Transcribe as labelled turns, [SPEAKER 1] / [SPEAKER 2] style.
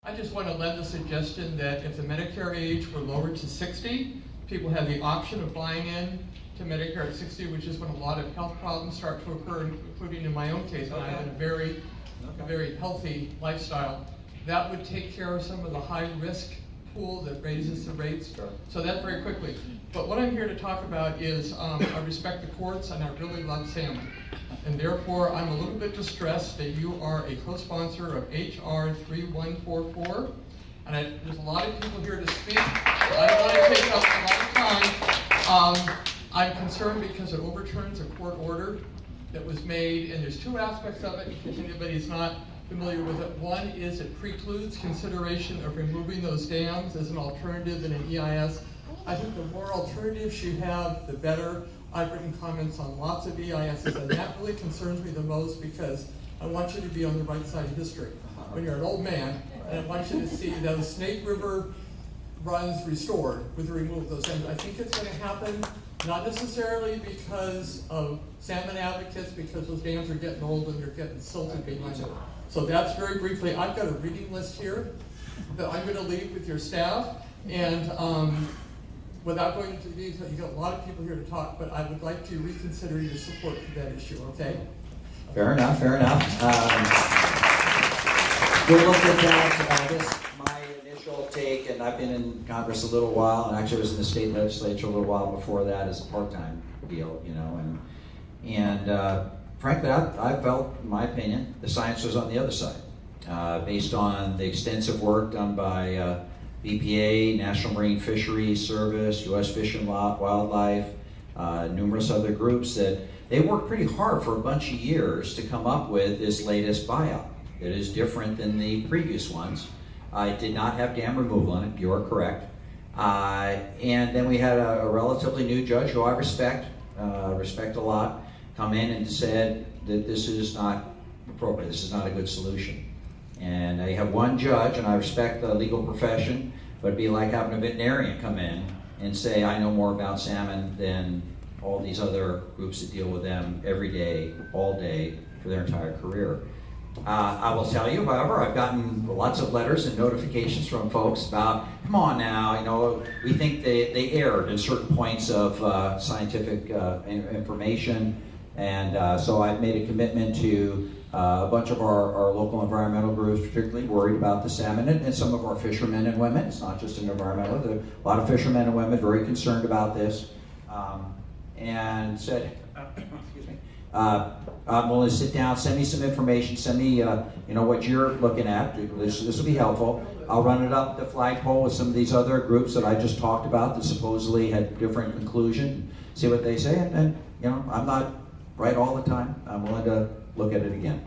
[SPEAKER 1] I just want to lend the suggestion that if the Medicare age were lowered to 60, people have the option of buying in to Medicare at 60, which is when a lot of health problems start to occur, including in my own case, when I have a very healthy lifestyle. That would take care of some of the high risk pool that raises the rates.
[SPEAKER 2] Sure.
[SPEAKER 1] So that very quickly. But what I'm here to talk about is I respect the courts and I really love Salem. And therefore, I'm a little bit distressed that you are a co-sponsor of HR3144. And there's a lot of people here to speak. I don't want to take up a lot of time. I'm concerned because it overturns a court order that was made, and there's two aspects of it, in case anybody's not familiar with it. One is it precludes consideration of removing those dams as an alternative in an EIS. I think the more alternatives you have, the better. I've written comments on lots of EISs, and that really concerns me the most because I want you to be on the right side of history. When you're an old man, and I want you to see those Snake River runs restored with the removal of those dams. I think it's going to happen, not necessarily because of salmon advocates, because those dams are getting old and they're getting silted behind them. So that's very briefly. I've got a reading list here that I'm going to leave with your staff, and without going into detail, you've got a lot of people here to talk, but I would like to reconsider your support for that issue, okay?
[SPEAKER 2] Fair enough, fair enough. We'll look at that. I guess my initial take, and I've been in Congress a little while, and actually was in the state legislature a little while before that as a part-time deal, you know, and frankly, I felt, in my opinion, the science was on the other side, based on the extensive work done by BPA, National Marine Fisheries Service, U.S. Fish and Wildlife, numerous other groups that they worked pretty hard for a bunch of years to come up with this latest buyout. It is different than the previous ones. It did not have dam removal in it, you are correct. And then we had a relatively new judge who I respect a lot, come in and said that this is not appropriate, this is not a good solution. And I have one judge, and I respect the legal profession, but it'd be like having a veterinarian come in and say, I know more about salmon than all these other groups that deal with them every day, all day, for their entire career. I will tell you, however, I've gotten lots of letters and notifications from folks about, come on now, you know, we think they erred in certain points of scientific information, and so I've made a commitment to a bunch of our local environmental groups, particularly worried about the salmon, and some of our fishermen and women. It's not just an environmental, there are a lot of fishermen and women very concerned about this, and said, excuse me, I'm willing to sit down, send me some information, send me you know, what you're looking at. This will be helpful. I'll run it up the flagpole with some of these other groups that I just talked about that supposedly had different conclusion, see what they say, and you know, I'm not right all the time. I'm willing to look at it again.